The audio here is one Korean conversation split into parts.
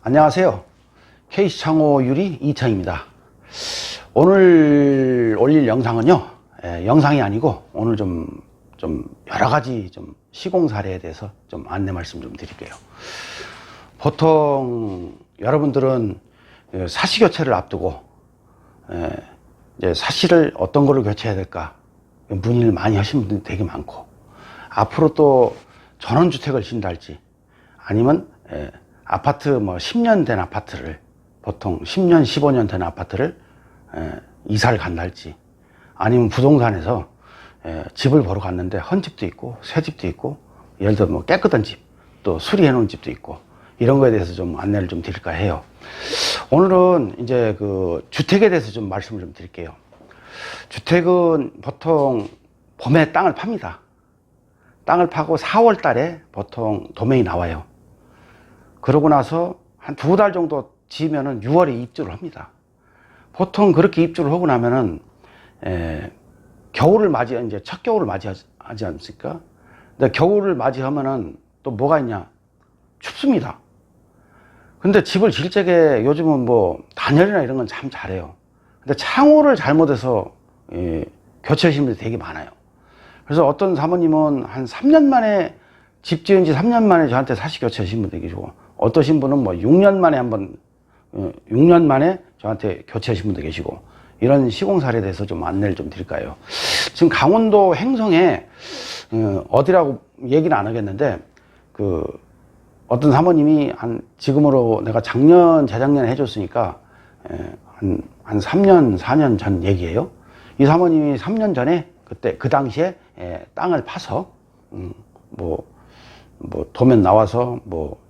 안녕하세요. KC창호 유리 이창입니다. 오늘 올릴 영상은요, 영상이 아니고 오늘 좀 여러 가지 시공 사례에 대해서 안내 말씀 드릴게요. 보통 여러분들은 사시 교체를 앞두고 이제 사시를 어떤 거를 교체해야 될까 문의를 많이 하시는 분들이 되게 많고, 앞으로 또 전원주택을 짓는다 할지, 아니면 아파트 10년 된 아파트를, 보통 10년 15년 된 아파트를 이사를 간다 할지, 아니면 부동산에서 집을 보러 갔는데 헌 집도 있고 새 집도 있고, 예를 들어 깨끗한 집, 또 수리해 놓은 집도 있고, 이런 거에 대해서 안내를 드릴까 해요. 오늘은 이제 그 주택에 대해서 말씀을 드릴게요. 주택은 보통 봄에 땅을 팝니다. 땅을 파고 4월 달에 보통 도면이 나와요. 그러고 나서 한 2달 정도 지으면은 6월에 입주를 합니다. 보통 그렇게 입주를 하고 나면은 겨울을 이제 첫 겨울을 맞이하지 않습니까? 근데 겨울을 맞이하면은 또 뭐가 있냐? 춥습니다. 근데 집을 질 적에 요즘은 단열이나 이런 건 참 잘해요. 근데 창호를 잘못해서 교체하시는 분들이 되게 많아요. 그래서 어떤 사모님은 한 3년 만에, 집 지은 지 3년 만에 저한테 사시 교체하신 분도 계시고, 어떠신 분은 6년 만에 6년 만에 저한테 교체하신 분도 계시고, 이런 시공 사례에 대해서 안내를 드릴까요? 지금 강원도 횡성에, 어디라고 얘기는 안 하겠는데, 어떤 사모님이 지금으로 내가 재작년에 해줬으니까, 한 3년, 4년 전 얘기예요. 이 사모님이 3년 전에, 그 당시에, 땅을 파서, 도면 나와서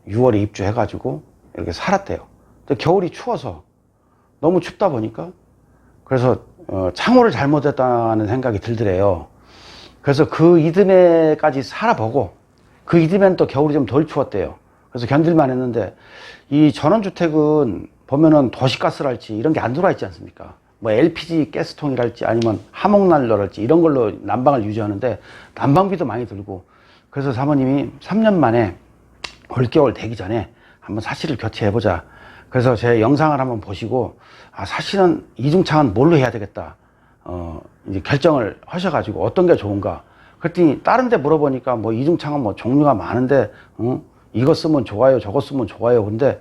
6월에 입주해가지고 이렇게 살았대요. 근데 겨울이 추워서, 너무 춥다 보니까, 그래서 창호를 잘못했다는 생각이 들더래요. 그래서 그 이듬해까지 살아보고, 그 이듬해는 또 겨울이 좀 덜 추웠대요. 그래서 견딜만 했는데, 이 전원주택은 보면은 도시가스랄지 이런 게 안 들어와 있지 않습니까? LPG 가스통이랄지 아니면 화목난로랄지 이런 걸로 난방을 유지하는데 난방비도 많이 들고, 그래서 사모님이 3년 만에 올겨울 되기 전에 한번 사시를 교체해보자. 그래서 제 영상을 한번 보시고, 사실은 이중창은 뭘로 해야 되겠다, 이제 결정을 하셔가지고 어떤 게 좋은가. 그랬더니 다른 데 물어보니까 이중창은 종류가 많은데, 이거 쓰면 좋아요, 저거 쓰면 좋아요. 근데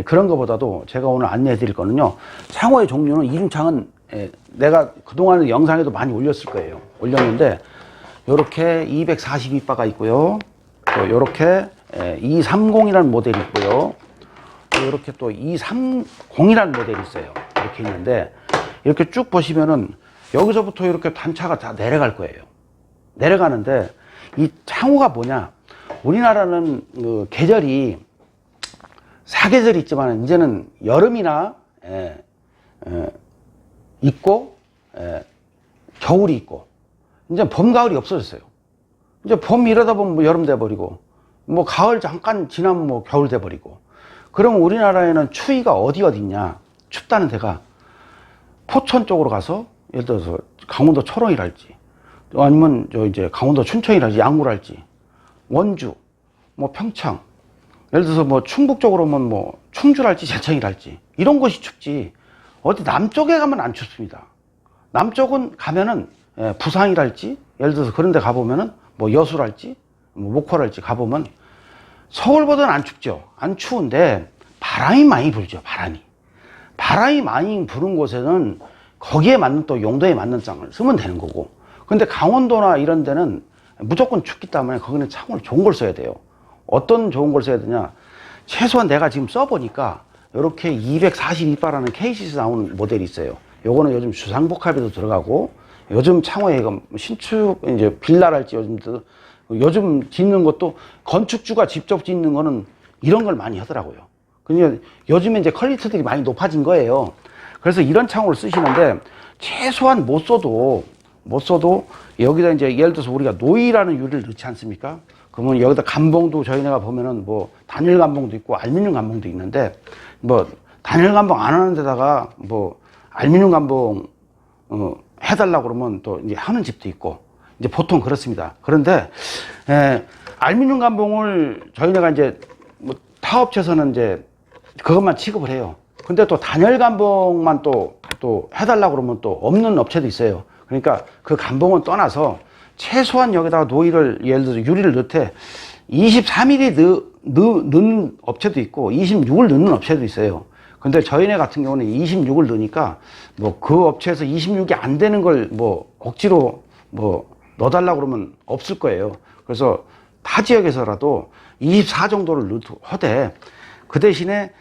그런 것보다도 제가 오늘 안내해 드릴 거는요, 창호의 종류는, 이중창은 내가 그동안 영상에도 많이 올렸을 거예요. 올렸는데, 요렇게 242바가 있고요, 또 요렇게 230이라는 모델이 있고요, 또 요렇게 또 230이라는 모델이 있어요. 이렇게 있는데, 이렇게 쭉 보시면은 여기서부터 이렇게 단차가 다 내려갈 거예요. 내려가는데, 이 창호가 뭐냐, 우리나라는 계절이 사계절이 있지만 이제는 여름이나 있고, 겨울이 있고, 이제 봄, 가을이 없어졌어요. 이제 봄 이러다 보면 여름 돼버리고, 가을 잠깐 지나면 겨울 돼버리고. 그러면 우리나라에는 추위가 어디 있냐? 춥다는 데가 포천 쪽으로 가서, 예를 들어서 강원도 초롱이랄지, 아니면 이제 강원도 춘천이랄지, 양구랄지, 원주, 평창, 예를 들어서 충북 쪽으로 오면 충주랄지 제천이랄지, 이런 곳이 춥지, 어디 남쪽에 가면 안 춥습니다. 남쪽은 가면은 부산이랄지, 예를 들어서 그런 데 가보면은 여수랄지, 목포랄지 가보면 서울보다는 안 춥죠. 안 추운데 바람이 많이 불죠. 바람이 많이 부는 곳에는 거기에 맞는, 또 용도에 맞는 창을 쓰면 되는 거고, 근데 강원도나 이런 데는 무조건 춥기 때문에 거기는 창호를 좋은 걸 써야 돼요. 어떤 좋은 걸 써야 되냐, 최소한 내가 지금 써보니까 이렇게 242바라는 KC에서 나오는 모델이 있어요. 요거는 요즘 주상복합에도 들어가고, 요즘 창호에 신축, 이제 빌라랄지, 요즘 짓는 것도 건축주가 직접 짓는 거는 이런 걸 많이 하더라고요. 그러니까 요즘에 이제 퀄리티들이 많이 높아진 거예요. 그래서 이런 창호를 쓰시는데, 최소한 못 써도 여기다 이제 예를 들어서 우리가 노이라는 유리를 넣지 않습니까? 그러면 여기다 감봉도 저희네가 보면은 단열 감봉도 있고 알루미늄 감봉도 있는데, 단열 감봉 안 하는 데다가 알루미늄 감봉 해달라고 그러면 또 이제 하는 집도 있고, 이제 보통 그렇습니다. 그런데 알루미늄 감봉을 저희네가 이제 타업체에서는 이제 그것만 취급을 해요. 근데 또 단열 감봉만 또 해달라고 그러면 또 없는 업체도 있어요. 그러니까 그 감봉은 떠나서 최소한 여기다가 노일을 예를 들어서 유리를 넣되 23mm 넣는 업체도 있고 26을 넣는 업체도 있어요. 근데 저희네 같은 경우는 26을 넣으니까 뭐 그 업체에서 26이 안 되는 걸 뭐 억지로 뭐 넣어달라고 그러면 없을 거예요. 그래서 타 지역에서라도 24 정도를 넣되 그 대신에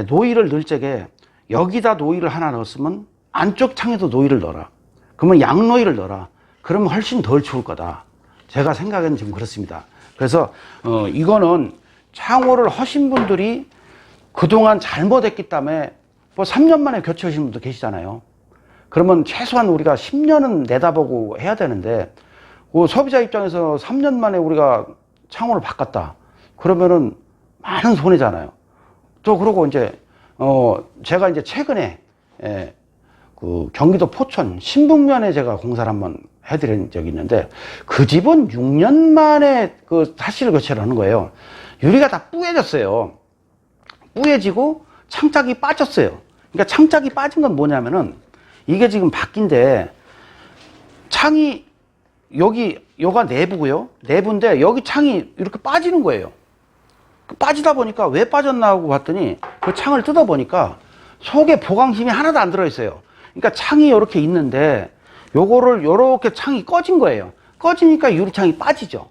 노일을 넣을 적에 여기다 노일을 하나 넣었으면 안쪽 창에도 노일을 넣어라. 그러면 양노일을 넣어라. 그러면 훨씬 덜 추울 거다. 제가 생각에는 지금 그렇습니다. 그래서 이거는 창호를 하신 분들이 그동안 잘못했기 때문에 뭐 3년 만에 교체하시는 분도 계시잖아요. 그러면 최소한 우리가 10년은 내다보고 해야 되는데 그 소비자 입장에서 3년 만에 우리가 창호를 바꿨다. 그러면은 많은 손해잖아요. 또 그러고 이제 제가 이제 최근에 그 경기도 포천 신북면에 제가 공사를 한번 해드린 적이 있는데 그 집은 6년 만에 그 사실 교체를 하는 거예요. 유리가 다 뿌얘졌어요. 뿌얘지고 창짝이 빠졌어요. 그러니까 창짝이 빠진 건 뭐냐면은 이게 지금 바뀐데 창이 여기가 내부고요. 내부인데 여기 창이 이렇게 빠지는 거예요. 빠지다 보니까 왜 빠졌나 하고 봤더니 그 창을 뜯어 보니까 속에 보강심이 하나도 안 들어있어요. 그러니까 창이 이렇게 있는데 요거를 요렇게 창이 꺼진 거예요. 꺼지니까 유리창이 빠지죠.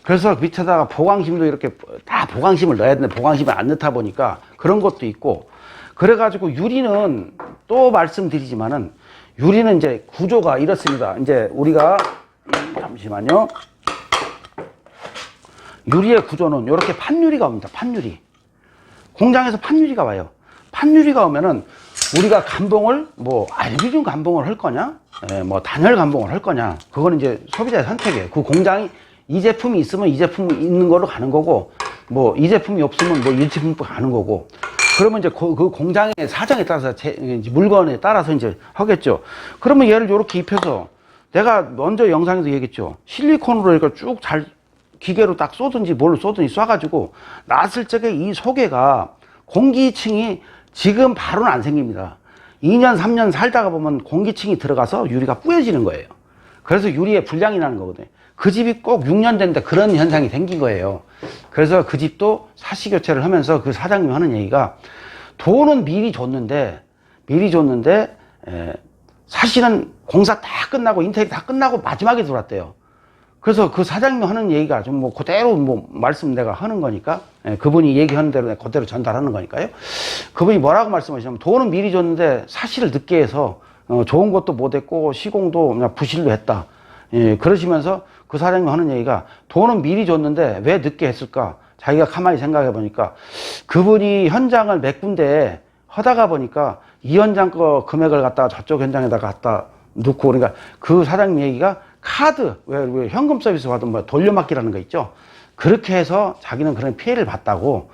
그래서 밑에다가 보강심도 이렇게 다 보강심을 넣어야 되는데 보강심을 안 넣다 보니까 그런 것도 있고 그래가지고 유리는 또 말씀드리지만은 유리는 이제 구조가 이렇습니다. 이제 우리가 잠시만요. 유리의 구조는 이렇게 판유리가 옵니다. 판유리. 공장에서 판유리가 와요. 판유리가 오면은 우리가 감봉을 뭐 알루미늄 감봉을 할 거냐, 뭐 단열 감봉을 할 거냐, 그거는 이제 소비자의 선택이에요. 그 공장이 이 제품이 있으면 이 제품이 있는 걸로 가는 거고, 뭐 이 제품이 없으면 뭐 이 제품으로 가는 거고. 그러면 이제 그 공장의 사정에 따라서 물건에 따라서 이제 하겠죠. 그러면 얘를 이렇게 입혀서 내가 먼저 영상에도 얘기했죠. 실리콘으로 이렇게 쭉 잘 기계로 딱 쏘든지 뭘로 쏘든지 쏴가지고 놨을 적에 이 속에가 공기층이 지금 바로는 안 생깁니다. 2년, 3년 살다가 보면 공기층이 들어가서 유리가 뿌여지는 거예요. 그래서 유리에 불량이 나는 거거든요. 그 집이 꼭 6년 됐는데 그런 현상이 생긴 거예요. 그래서 그 집도 사시 교체를 하면서 그 사장님이 하는 얘기가 돈은 미리 줬는데 사실은 공사 다 끝나고 인테리어 다 끝나고 마지막에 들어왔대요. 그래서 그 사장님이 하는 얘기가 좀 뭐 그대로 뭐 말씀 내가 하는 거니까, 그분이 얘기하는 대로 내가 그대로 전달하는 거니까요. 그분이 뭐라고 말씀하시냐면 돈은 미리 줬는데 사실을 늦게 해서 좋은 것도 못 했고 시공도 그냥 부실로 했다. 그러시면서 그 사장님이 하는 얘기가 돈은 미리 줬는데 왜 늦게 했을까? 자기가 가만히 생각해 보니까 그분이 현장을 몇 군데 하다가 보니까 이 현장 거 금액을 갖다가 저쪽 현장에다가 갖다 놓고, 그러니까 그 사장님 얘기가 카드, 왜 현금 서비스 받은 뭐 돌려막기라는 거 있죠. 그렇게 해서 자기는 그런 피해를 봤다고.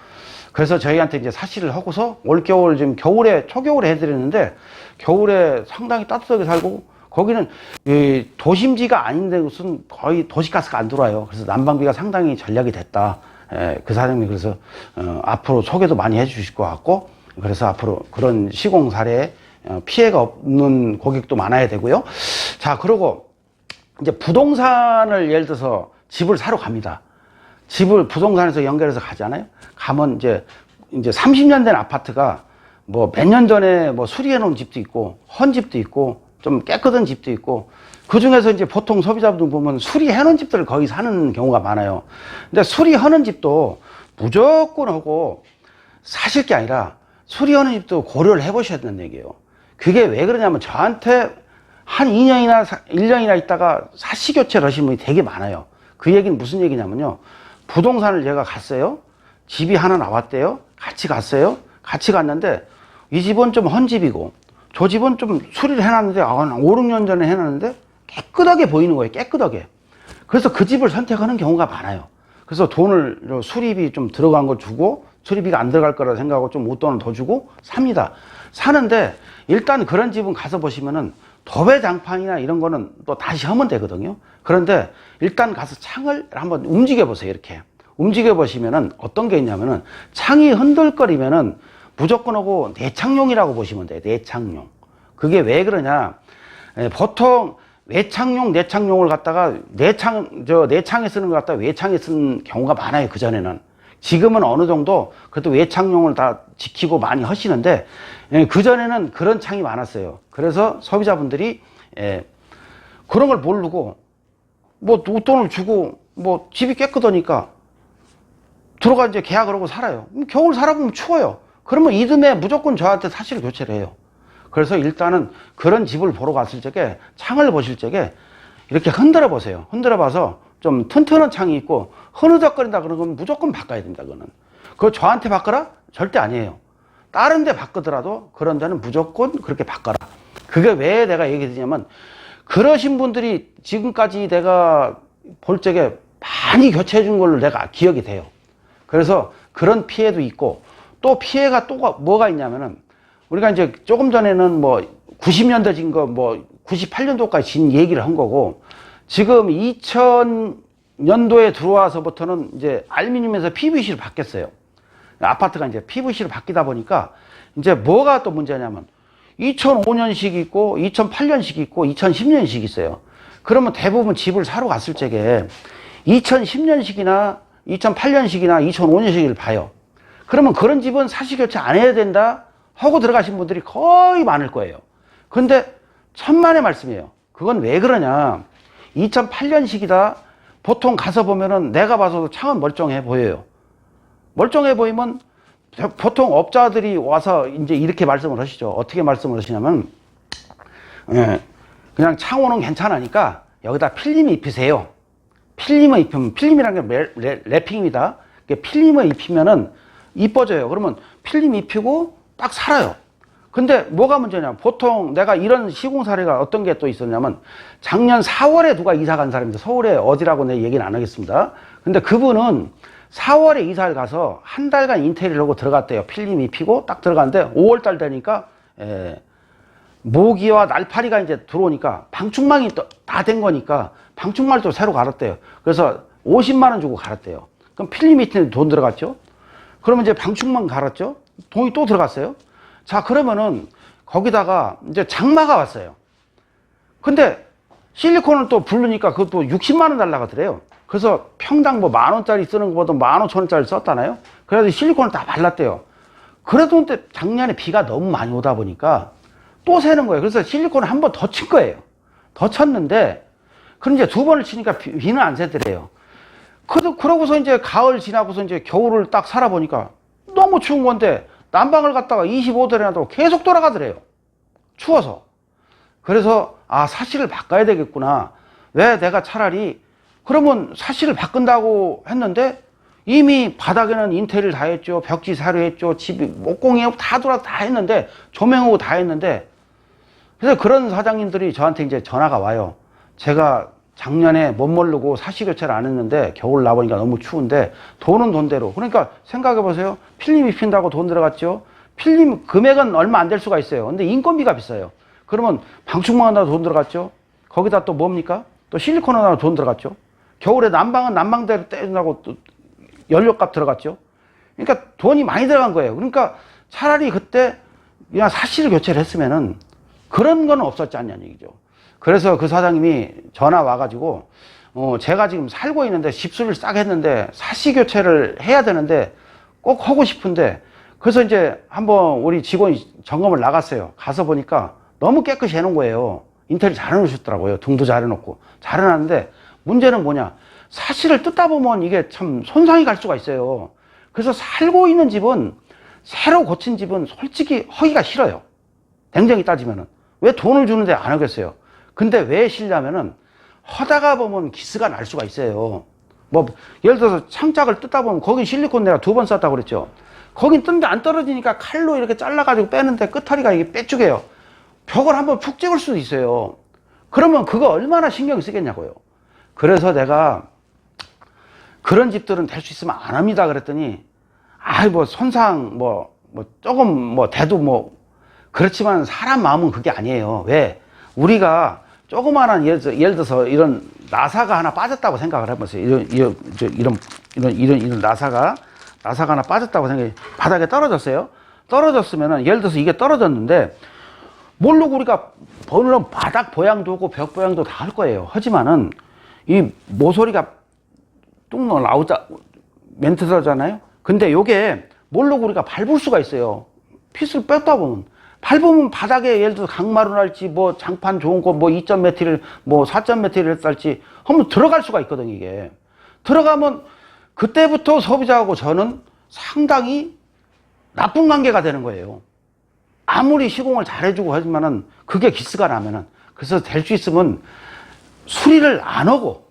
그래서 저희한테 이제 사실을 하고서 올겨울 지금 초겨울에 해드렸는데 겨울에 상당히 따뜻하게 살고, 거기는 도심지가 아닌데 무슨 거의 도시가스가 안 들어와요. 그래서 난방비가 상당히 절약이 됐다. 그 사장님이 그래서 앞으로 소개도 많이 해주실 것 같고, 그래서 앞으로 그런 시공 사례에 피해가 없는 고객도 많아야 되고요. 자, 그리고 이제 부동산을 예를 들어서 집을 사러 갑니다. 집을 부동산에서 연결해서 가잖아요. 가면 이제 30년 된 아파트가 뭐 몇 년 전에 뭐 수리해 놓은 집도 있고 헌 집도 있고 좀 깨끗한 집도 있고, 그 중에서 이제 보통 소비자분들 보면 수리해 놓은 집들을 거의 사는 경우가 많아요. 근데 수리하는 집도 무조건 하고 사실 게 아니라 수리하는 집도 고려를 해 보셔야 된다는 얘기예요. 그게 왜 그러냐면 저한테 한 2년이나 1년이나 있다가 사시 교체를 하시는 분이 되게 많아요. 그 얘기는 무슨 얘기냐면요. 부동산을 제가 갔어요. 집이 하나 나왔대요. 같이 갔어요. 같이 갔는데 이 집은 좀 헌 집이고 저 집은 좀 수리를 해놨는데 한 5, 6년 전에 해놨는데 깨끗하게 보이는 거예요. 깨끗하게. 그래서 그 집을 선택하는 경우가 많아요. 그래서 돈을 수리비 좀 들어간 걸 주고 수리비가 안 들어갈 거라 생각하고 좀 웃돈을 더 주고 삽니다. 사는데 일단 그런 집은 가서 보시면은 도배장판이나 이런 거는 또 다시 하면 되거든요. 그런데 일단 가서 창을 한번 움직여 보세요. 이렇게 움직여 보시면은 어떤 게 있냐면은 창이 흔들거리면은 무조건 하고 내창용이라고 보시면 돼요. 내창용. 그게 왜 그러냐. 보통 외창용, 내창용을 갖다가 내창에 쓰는 것 갖다가 외창에 쓰는 경우가 많아요. 그전에는. 지금은 어느 정도 그래도 외창용을 다 지키고 많이 하시는데, 그전에는 그런 창이 많았어요. 그래서 소비자분들이 그런 걸 모르고 뭐 돈을 주고 뭐 집이 깨끗하니까 들어가 이제 계약을 하고 살아요. 겨울 살아보면 추워요. 그러면 이듬해 무조건 저한테 사실 교체를 해요. 그래서 일단은 그런 집을 보러 갔을 적에 창을 보실 적에 이렇게 흔들어 보세요. 흔들어 봐서 좀 튼튼한 창이 있고 흐느적거린다 그러면 무조건 바꿔야 됩니다. 그거는. 그거 저한테 바꿔라? 절대 아니에요. 다른 데 바꾸더라도 그런 데는 무조건 그렇게 바꿔라. 그게 왜 내가 얘기했냐면, 그러신 분들이 지금까지 내가 볼 적에 많이 교체해 준 걸로 내가 기억이 돼요. 그래서 그런 피해도 있고, 또 피해가 또 뭐가 있냐면은, 우리가 이제 조금 전에는 뭐 90년대 진 거 뭐 98년도까지 진 얘기를 한 거고, 지금 2000년도에 들어와서부터는 이제 알루미늄에서 PVC로 바뀌었어요. 아파트가 이제 PVC로 바뀌다 보니까 이제 뭐가 또 문제냐면, 2005년식 있고 2008년식 있고 2010년식 있어요. 그러면 대부분 집을 사러 갔을 적에 2010년식이나 2008년식이나 2005년식을 봐요. 그러면 그런 집은 사시 교체 안 해야 된다 하고 들어가신 분들이 거의 많을 거예요. 근데 천만의 말씀이에요. 그건 왜 그러냐. 2008년식이다. 보통 가서 보면은 내가 봐서도 창은 멀쩡해 보여요. 멀쩡해 보이면 보통 업자들이 와서 이제 이렇게 말씀을 하시죠. 어떻게 말씀을 하시냐면, 그냥 창호는 괜찮으니까 여기다 필름을 입히세요. 필름을 입히면, 필름이라는 게 랩핑입니다. 필름을 입히면은 이뻐져요. 그러면 필름 입히고 딱 살아요. 근데 뭐가 문제냐. 보통 내가 이런 시공 사례가 어떤 게 또 있었냐면, 작년 4월에 누가 이사 간 사람입니다. 서울에 어디라고 내 얘기는 안 하겠습니다. 근데 그분은 4월에 이사를 가서 한 달간 인테리어를 하고 들어갔대요. 필름 입히고 딱 들어갔는데 5월달 되니까 모기와 날파리가 이제 들어오니까 방충망이 다 된 거니까 방충망을 또 새로 갈았대요. 그래서 50만 원 주고 갈았대요. 그럼 필름 입히는데 돈 들어갔죠. 그러면 이제 방충망 갈았죠. 돈이 또 들어갔어요. 자, 그러면은 거기다가 이제 장마가 왔어요. 근데 실리콘을 또 부르니까 그것도 60만 원 달라고 하더래요. 그래서 평당 뭐 10,000원짜리 쓰는 것보다 15,000원짜리 썼잖아요. 그래서 실리콘을 다 발랐대요. 그래도 근데 작년에 비가 너무 많이 오다 보니까 또 새는 거예요. 그래서 실리콘을 한 번 더 친 거예요. 더 쳤는데, 그럼 이제 두 번을 치니까 비는 안 새더래요. 그러고서 이제 가을 지나고서 이제 겨울을 딱 살아보니까 너무 추운 건데, 난방을 갖다가 25도에 놔두고 계속 돌아가더래요. 추워서. 그래서 사시를 바꿔야 되겠구나. 왜 내가 차라리, 그러면 사시를 바꾼다고 했는데 이미 바닥에는 인테리어를 다 했죠. 벽지 사료 했죠. 집이 목공이하고 다 돌아서 다 했는데, 조명하고 다 했는데, 그래서 그런 사장님들이 저한테 이제 전화가 와요. 제가 작년에 못 모르고 사시 교체를 안 했는데 겨울 나보니까 너무 추운데 돈은 돈대로. 그러니까 생각해 보세요. 필름 입힌다고 돈 들어갔죠. 필름 금액은 얼마 안 될 수가 있어요. 근데 인건비가 비싸요. 그러면 방충망 하나도 돈 들어갔죠. 거기다 또 뭡니까? 또 실리콘 하나 돈 들어갔죠. 겨울에 난방은 난방대로 떼준다고 또 연료값 들어갔죠. 그러니까 돈이 많이 들어간 거예요. 그러니까 차라리 그때 그냥 사시를 교체를 했으면은 그런 거는 없었지 않냐는 얘기죠. 그래서 그 사장님이 전화 와가지고, 제가 지금 살고 있는데 집수리를 싹 했는데 사시 교체를 해야 되는데 꼭 하고 싶은데, 그래서 이제 한번 우리 직원이 점검을 나갔어요. 가서 보니까 너무 깨끗이 해놓은 거예요. 인테리어 잘 해놓으셨더라고요. 등도 잘 해놓고. 잘 해놨는데 문제는 뭐냐. 사시를 뜯다 보면 이게 참 손상이 갈 수가 있어요. 그래서 살고 있는 집은, 새로 고친 집은 솔직히 하기가 싫어요. 냉정히 따지면은. 왜 돈을 주는데 안 하겠어요? 근데 왜 싫냐면은 하다가 보면 기스가 날 수가 있어요. 뭐 예를 들어서 창짝을 뜯다 보면 거긴 실리콘 내가 2번 썼다고 그랬죠. 거긴 뜬데 안 떨어지니까 칼로 이렇게 잘라가지고 빼는데 끝털이가 이게 빼죽여요. 벽을 한번 푹 찍을 수도 있어요. 그러면 그거 얼마나 신경 쓰겠냐고요. 그래서 내가 그런 집들은 될 수 있으면 안 합니다 그랬더니, 뭐 손상 조금 돼도 그렇지만 사람 마음은 그게 아니에요. 왜? 우리가 조그마한 예를 들어서 이런 나사가 하나 빠졌다고 생각을 해보세요. 이런 나사가 하나 빠졌다고 생각해. 바닥에 떨어졌어요. 떨어졌으면은, 예를 들어서 이게 떨어졌는데, 모르고 우리가, 물론 바닥 보양도 하고 벽 보양도 다 할 거예요. 하지만은, 이 모서리가 뚝 나오자, 멘트잖아요? 근데 요게, 모르고 우리가 밟을 수가 있어요. 핏을 뺐다 보면. 밟으면 바닥에 예를 들어 강마루 날지, 뭐 장판 좋은 거, 뭐 2점 매트를, 뭐 4점 매트를 살지, 한번 들어갈 수가 있거든, 이게. 들어가면, 그때부터 소비자하고 저는 상당히 나쁜 관계가 되는 거예요. 아무리 시공을 잘해주고 하지만은 그게 기스가 나면은, 그래서 될 수 있으면 수리를 안 하고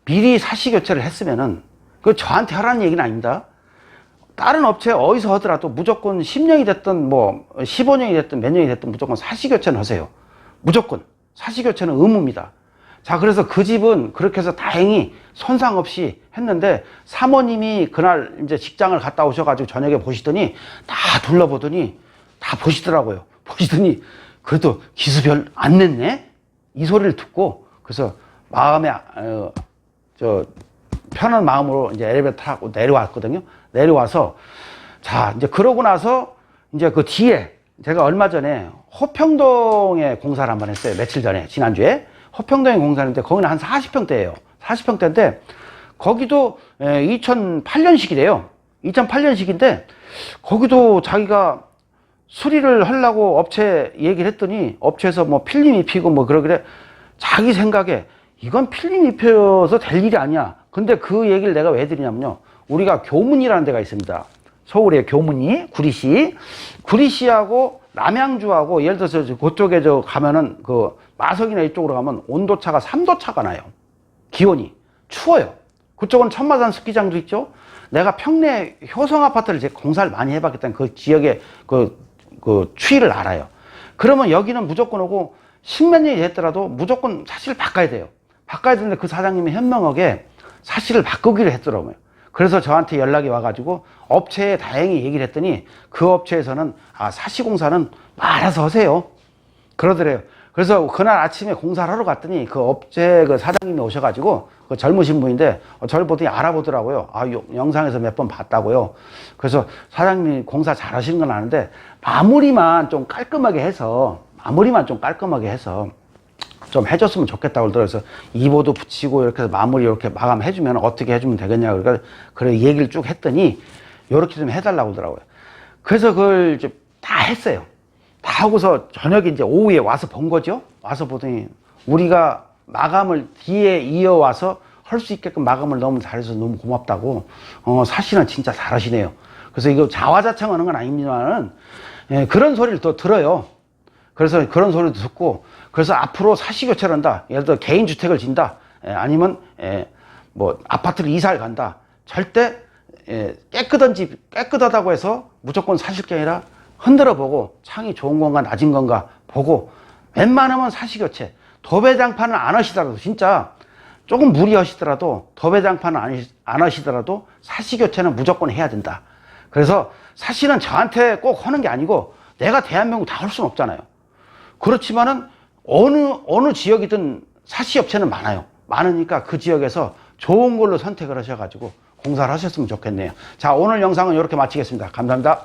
미리 사시 교체를 했으면은, 그 저한테 하라는 얘기는 아닙니다. 다른 업체 어디서 하더라도 무조건 10년이 됐든 뭐 15년이 됐든 몇 년이 됐든 무조건 사시 교체는 하세요. 무조건 사시 교체는 의무입니다. 자, 그래서 그 집은 그렇게 해서 다행히 손상 없이 했는데, 사모님이 그날 이제 직장을 갔다 오셔가지고 저녁에 보시더니 다 둘러보더니 다 보시더라고요. 보시더니 그래도 기스 별 안 냈네? 이 소리를 듣고, 그래서 마음에 편한 마음으로 이제 엘리베이터 타고 내려왔거든요. 내려와서, 자, 이제 그러고 나서 이제 그 뒤에 제가 얼마 전에 호평동에 공사를 한번 했어요. 며칠 전에, 지난주에. 호평동에 공사했는데 거기는 한 40평대예요. 40평대인데 거기도 2008년식이래요. 2008년식인데 거기도 자기가 수리를 하려고 업체 얘기를 했더니, 업체에서 뭐 필름 입히고 뭐 그러길래 자기 생각에 이건 필름 입혀서 될 일이 아니야. 근데 그 얘기를 내가 왜 드리냐면요, 우리가 교문이라는 데가 있습니다. 서울에 교문이, 구리시하고 남양주하고, 예를 들어서 그쪽에 가면은 그 마석이나 이쪽으로 가면 온도차가 3도 차가 나요. 기온이 추워요. 그쪽은 천마산 스키장도 있죠. 내가 평내 효성 아파트를 제가 공사를 많이 해봤기 때문에 그 지역의 그 추위를 알아요. 그러면 여기는 무조건 오고 10몇 년이 됐더라도 무조건 사실을 바꿔야 돼요. 바꿔야 되는데 그 사장님이 현명하게 사실을 바꾸기로 했더라고요. 그래서 저한테 연락이 와가지고 업체에 다행히 얘기를 했더니, 그 업체에서는 사시공사는 알아서 하세요, 그러더래요. 그래서 그날 아침에 공사를 하러 갔더니 그 업체 그 사장님이 오셔가지고, 그 젊으신 분인데 저를 보더니 알아보더라고요. 영상에서 몇 번 봤다고요. 그래서 사장님이 공사 잘 하시는 건 아는데 마무리만 좀 깔끔하게 해서 좀 해줬으면 좋겠다고 그러더라고요. 그래서 이보도 붙이고 이렇게 해서 마무리 이렇게 마감해주면 어떻게 해주면 되겠냐. 그러니까 그래 얘기를 쭉 했더니 이렇게 좀 해달라고 하더라고요. 그래서 그걸 이제 다 했어요. 다 하고서 저녁에 이제 오후에 와서 본 거죠. 와서 보더니 우리가 마감을 뒤에 이어와서 할 수 있게끔 마감을 너무 잘해서 너무 고맙다고. 사실은 진짜 잘하시네요. 그래서 이거 자화자찬하는 건 아닙니다만은, 그런 소리를 또 들어요. 그래서 그런 소리도 듣고, 그래서 앞으로 사시 교체를 한다. 예를 들어 개인 주택을 진다. 아니면 뭐 아파트를 이사를 간다. 절대 깨끗한 집, 깨끗하다고 해서 무조건 사실 게 아니라 흔들어 보고, 창이 좋은 건가 낮은 건가 보고, 웬만하면 사시 교체. 도배장판을 안 하시더라도, 진짜 조금 무리하시더라도, 도배장판을 안 하시더라도 사시 교체는 무조건 해야 된다. 그래서 사실은 저한테 꼭 하는 게 아니고 내가 대한민국 다 할 수는 없잖아요. 그렇지만은 어느 지역이든 사시 업체는 많아요. 많으니까 그 지역에서 좋은 걸로 선택을 하셔가지고 공사를 하셨으면 좋겠네요. 자, 오늘 영상은 이렇게 마치겠습니다. 감사합니다.